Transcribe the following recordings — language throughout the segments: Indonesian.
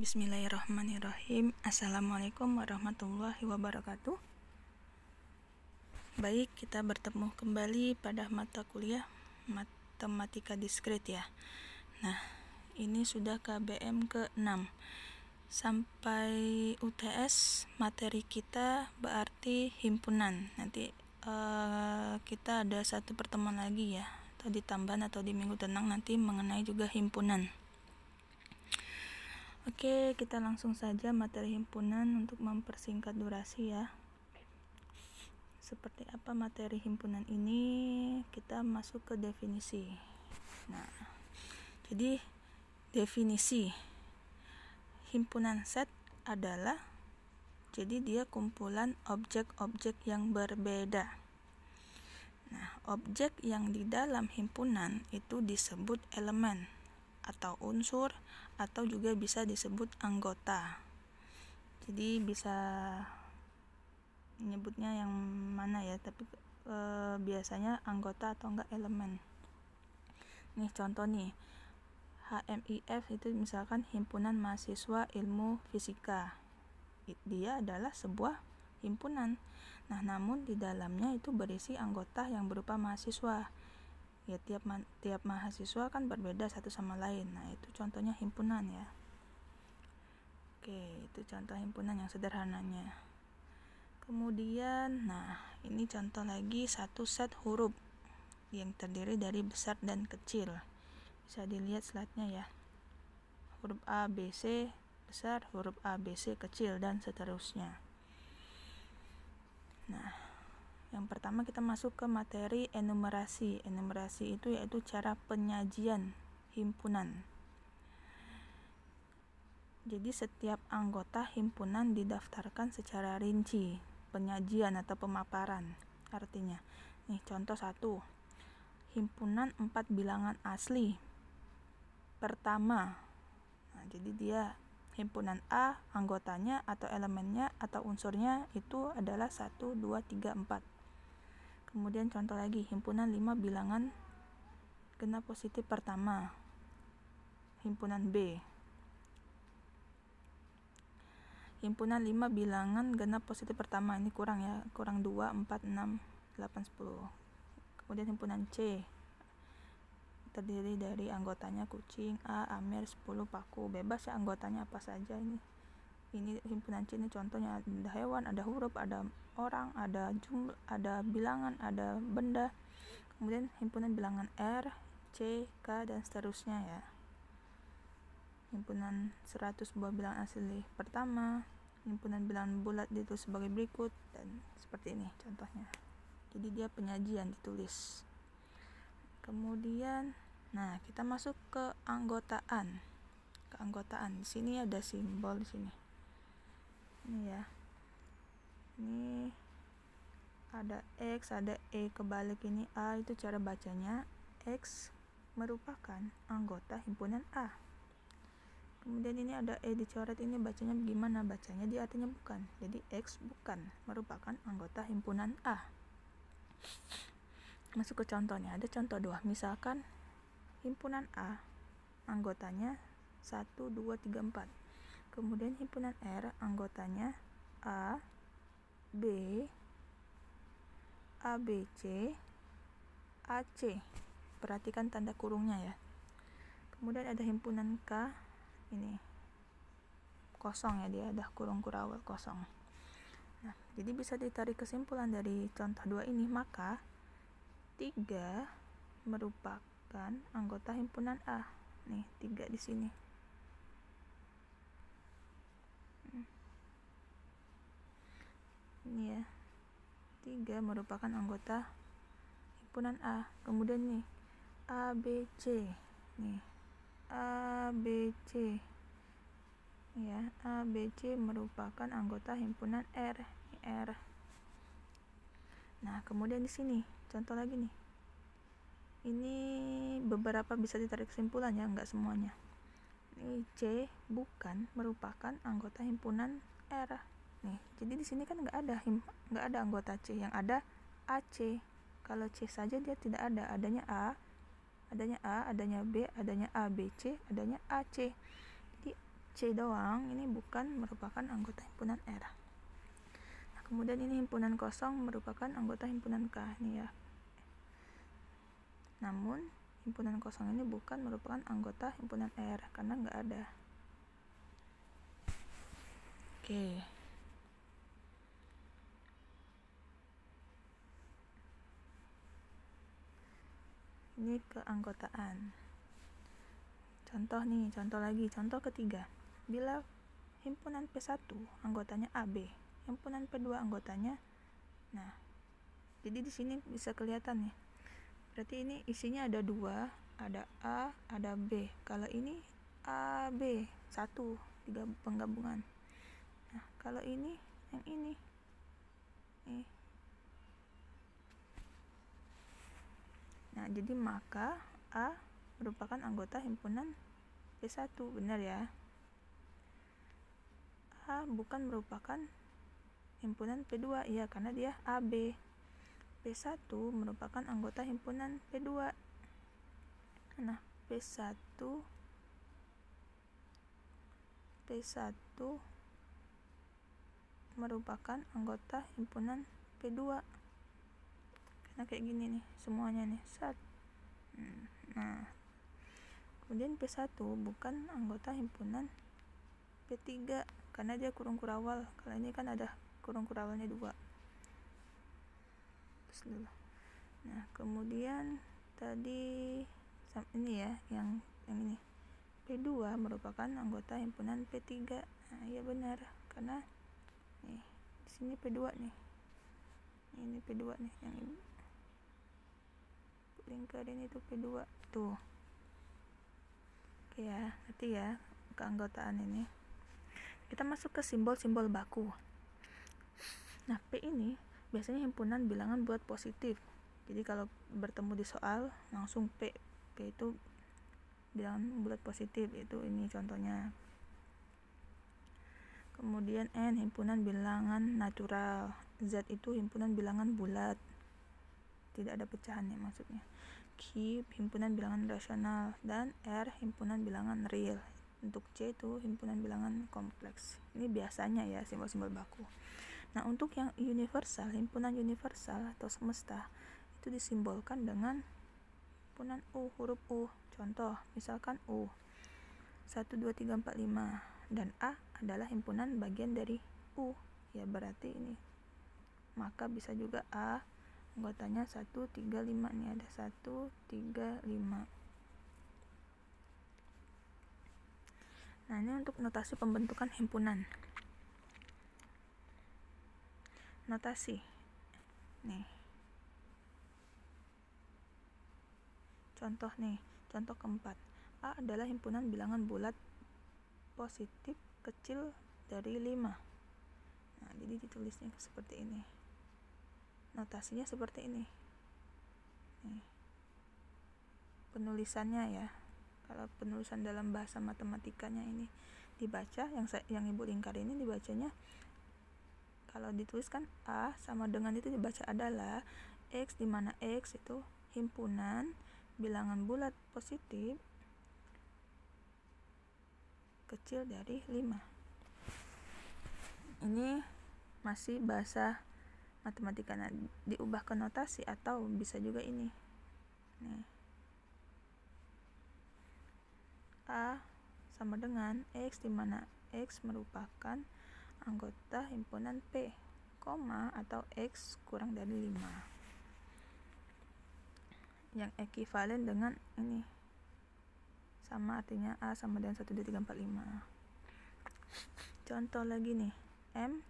Bismillahirrahmanirrahim. Assalamualaikum warahmatullahi wabarakatuh. Baik, kita bertemu kembali pada mata kuliah Matematika Diskrit ya. Nah, ini sudah KBM ke-6. Sampai UTS materi kita berarti himpunan. Nanti kita ada satu pertemuan lagi ya, atau di tambahan atau di minggu tenang nanti mengenai juga himpunan. Oke, kita langsung saja materi himpunan untuk mempersingkat durasi ya. Seperti apa materi himpunan ini? Kita masuk ke definisi. Nah, jadi definisi himpunan set adalah jadi dia kumpulan objek-objek yang berbeda. Nah, objek yang di dalam himpunan itu disebut elemen atau unsur atau juga bisa disebut anggota. Jadi bisa menyebutnya yang mana ya, tapi biasanya anggota atau enggak elemen. Nih contoh nih, HMIF itu misalkan himpunan mahasiswa ilmu fisika. Dia adalah sebuah himpunan. Nah, namun di dalamnya itu berisi anggota yang berupa mahasiswa. Ya, tiap mahasiswa kan berbeda satu sama lain. Nah, itu contohnya himpunan ya. Oke, itu contoh himpunan yang sederhananya. Kemudian, nah, ini contoh lagi satu set huruf yang terdiri dari besar dan kecil. Bisa dilihat slide-nya ya. Huruf A, B, C besar, huruf A, B, C kecil, dan seterusnya. Nah, yang pertama kita masuk ke materi enumerasi. Enumerasi itu yaitu cara penyajian himpunan. Jadi setiap anggota himpunan didaftarkan secara rinci, penyajian atau pemaparan. Artinya, nih contoh 1. Himpunan 4 bilangan asli. Pertama. Nah, jadi dia himpunan A, anggotanya atau elemennya atau unsurnya itu adalah 1, 2, 3, 4. Kemudian contoh lagi, himpunan 5 bilangan genap positif pertama. Himpunan B. Himpunan 5 bilangan genap positif pertama, ini kurang ya, kurang 2, 4, 6, 8, 10. Kemudian himpunan C terdiri dari anggotanya kucing, A, Amer, 10, paku. Bebas ya anggotanya apa saja ini. Ini himpunan C ini contohnya ada hewan, ada huruf, ada orang, ada jumlah, ada bilangan, ada benda. Kemudian himpunan bilangan R, C, K dan seterusnya ya. Himpunan 100 buah bilangan asli pertama, himpunan bilangan bulat ditulis sebagai berikut dan seperti ini contohnya. Jadi dia penyajian ditulis. Kemudian, nah kita masuk ke anggotaan. Keanggotaan. Di sini ada simbol di sini. Ini ya. Ini ada X, ada E kebalik, ini A, itu cara bacanya. X merupakan anggota himpunan A. Kemudian ini ada E dicoret, ini bacanya gimana? Bacanya dia artinya bukan. Jadi X bukan merupakan anggota himpunan A. Masuk ke contohnya. Ada contoh 2. Misalkan himpunan A anggotanya 1, 2, 3, 4. Kemudian himpunan R anggotanya A, B, ABC, AC. Perhatikan tanda kurungnya ya. Kemudian ada himpunan K, ini kosong ya, dia ada kurung kurawal kosong. Nah, jadi bisa ditarik kesimpulan dari contoh 2 ini, maka 3 merupakan anggota himpunan A. Nih, 3 di sini. Ini ya. 3 merupakan anggota himpunan A. Kemudian nih, A, B, C. Nih, A, B, C. Ya, A, B, C merupakan anggota himpunan R. R. Nah, kemudian di sini contoh lagi nih. Ini beberapa bisa ditarik kesimpulan ya, enggak semuanya. Ini C bukan merupakan anggota himpunan R. Nih, jadi di sini kan enggak ada anggota C, yang ada AC. Kalau C saja dia tidak ada, adanya A, adanya B, adanya ABC, adanya AC. Jadi C doang, ini bukan merupakan anggota himpunan R. Nah, kemudian ini himpunan kosong merupakan anggota himpunan K nih ya. Namun himpunan kosong ini bukan merupakan anggota himpunan R karena nggak ada. Oke. Ini keanggotaan. Contoh ketiga. Bila himpunan P1 anggotanya AB, himpunan P2 anggotanya. Nah, jadi di sini bisa kelihatan nih. Berarti ini isinya ada 2, ada A, ada B. Kalau ini A, B, 1, 3 penggabungan. Nah, kalau ini yang ini. Nah, jadi maka A merupakan anggota himpunan P1, benar ya? A bukan merupakan himpunan P2, iya karena dia AB. P1 merupakan anggota himpunan P2. Nah, P1 merupakan anggota himpunan P2. Karena kayak gini nih semuanya nih. Nah, kemudian P1 bukan anggota himpunan P3 karena dia kurung kurawal. Kalau ini kan ada kurung kurawalnya 2. Nah, kemudian tadi ini ya, yang ini P2 merupakan anggota himpunan P3. Nah, iya benar karena nih di sini P2 nih. Ini P2 nih, yang ini lingkaran itu P2 tuh. Oke ya, nanti ya keanggotaan ini. Kita masuk ke simbol-simbol baku. Nah, P ini biasanya himpunan bilangan bulat positif. Jadi kalau bertemu di soal langsung P itu bilangan bulat positif, itu ini contohnya. Kemudian N himpunan bilangan natural, Z itu himpunan bilangan bulat, tidak ada pecahannya maksudnya. Q himpunan bilangan rasional, dan R himpunan bilangan real. Untuk C itu himpunan bilangan kompleks. Ini biasanya ya simbol-simbol baku. Nah, untuk yang universal, himpunan universal atau semesta itu disimbolkan dengan himpunan U, huruf U. Contoh, misalkan U 1, 2, 3, 4, 5 dan A adalah himpunan bagian dari U. Ya berarti ini. Maka bisa juga A anggotanya 1, 3, 5 nih, ada 1, 3, 5. Nah, ini untuk notasi pembentukan himpunan. Notasi nih, contoh keempat. A adalah himpunan bilangan bulat positif kecil dari 5. Nah, jadi ditulisnya seperti ini, notasinya seperti ini nih. Penulisannya ya, kalau penulisan dalam bahasa matematikanya ini dibaca, yang ibu lingkar ini dibacanya, kalau dituliskan A sama dengan itu dibaca adalah X, di mana X itu himpunan bilangan bulat positif kecil dari 5. Ini masih bahasa matematika. Nah, diubah ke notasi atau bisa juga ini nih, A sama dengan X, di mana X merupakan anggota himpunan P, atau X kurang dari 5, yang ekivalen dengan ini, sama artinya A sama dengan 1, 2, 3, 4, 5. Contoh lagi nih, M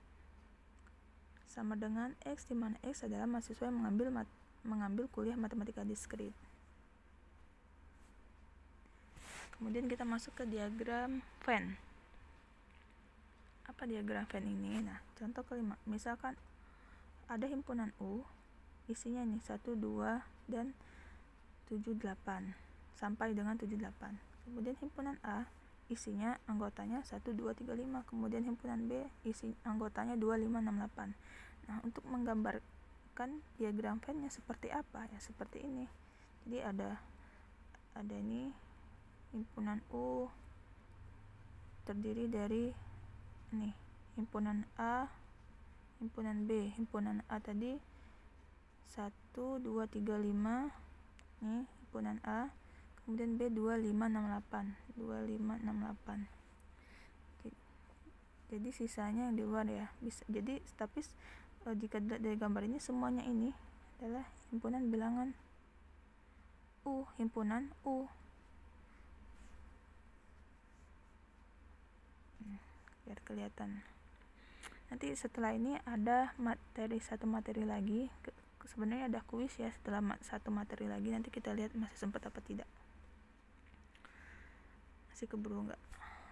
sama dengan X, di mana X adalah mahasiswa yang mengambil kuliah matematika diskrit. Kemudian kita masuk ke diagram Venn. Apa diagram Venn ini? Nah, contoh kelima, misalkan ada himpunan U, isinya nih 1, 2, dan 7, 8 sampai dengan 7, 8. Kemudian himpunan A isinya anggotanya 1, 2, 3, 5. Kemudian himpunan B isi anggotanya 2, 5, 6, 8. Nah, untuk menggambarkan diagram Venn-nya seperti apa? Ya seperti ini. Jadi ada ini himpunan U, terdiri dari ini himpunan A, himpunan B. Himpunan A tadi 1, 2, 3, 5 ini himpunan A, kemudian B 2, 5, 6, 8 2, 5, 6, 8. Jadi sisanya yang di luar ya. Bisa jadi tapi jika dilihat dari gambar ini semuanya ini adalah himpunan bilangan U, himpunan U. Biar kelihatan. Nanti setelah ini ada satu materi lagi. Sebenarnya ada kuis ya setelah satu materi lagi. Nanti kita lihat masih sempat apa tidak. Masih keburu enggak?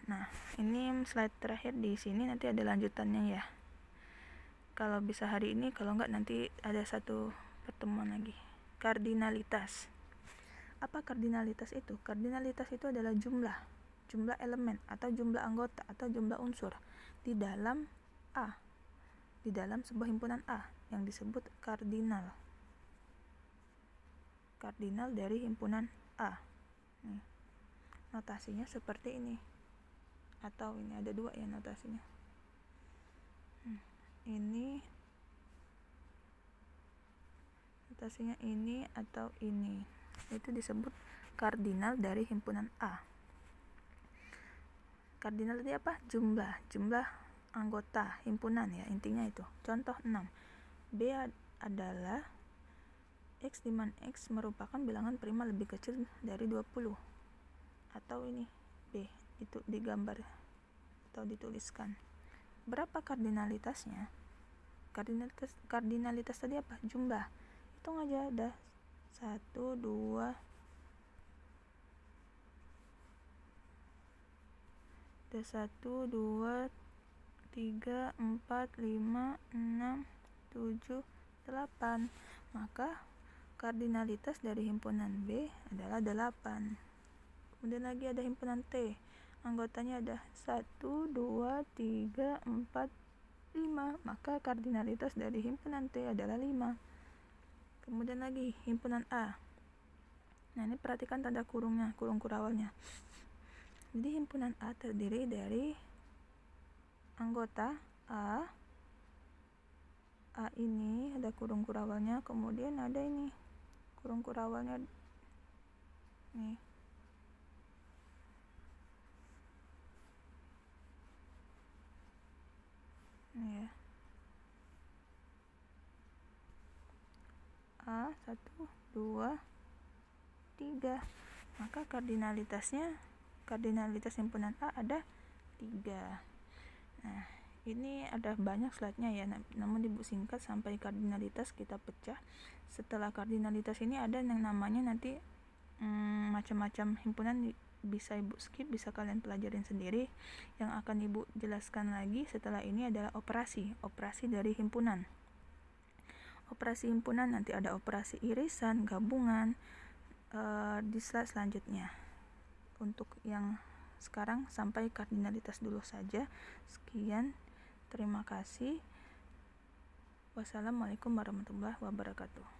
Nah, ini slide terakhir di sini, nanti ada lanjutannya ya. Kalau bisa hari ini, kalau enggak nanti ada satu pertemuan lagi. Kardinalitas. Apa kardinalitas itu? Kardinalitas itu adalah jumlah elemen atau jumlah anggota atau jumlah unsur di dalam A, di dalam sebuah himpunan A yang disebut kardinal. Kardinal dari himpunan A. Nih, notasinya seperti ini. Atau ini ada dua ya notasinya. Ini notasinya ini atau ini. Itu disebut kardinal dari himpunan A. Kardinal tadi apa? Jumlah anggota himpunan ya, intinya itu. Contoh 6. B adalah X di mana X merupakan bilangan prima lebih kecil dari 20. Atau ini B, itu digambar atau dituliskan. Berapa kardinalitasnya? Kardinalitas tadi apa? Jumlah. Hitung aja, ada 1, 2, ada 1, 2, 3, 4, 5, 6, 7, 8. Maka kardinalitas dari himpunan B adalah 8. Kemudian lagi ada himpunan T. Anggotanya ada 1, 2, 3, 4, 5. Maka kardinalitas dari himpunan T adalah 5. Kemudian lagi himpunan A. Nah, ini perhatikan tanda kurungnya, kurung kurawalnya. Jadi himpunan A terdiri dari anggota A ini ada kurung kurawalnya, kemudian ada ini kurung kurawalnya nih. Ini ya. A 1, 2, 3. Maka kardinalitas himpunan A ada 3. Nah, ini ada banyak slide-nya ya, namun Ibu singkat sampai kardinalitas kita pecah. Setelah kardinalitas ini ada yang namanya nanti macam-macam himpunan, bisa Ibu skip, bisa kalian pelajarin sendiri. Yang akan Ibu jelaskan lagi setelah ini adalah operasi dari himpunan. Operasi himpunan nanti ada operasi irisan, gabungan di slide selanjutnya. Untuk yang sekarang sampai kardinalitas dulu saja. Sekian, terima kasih. Wassalamualaikum warahmatullahi wabarakatuh.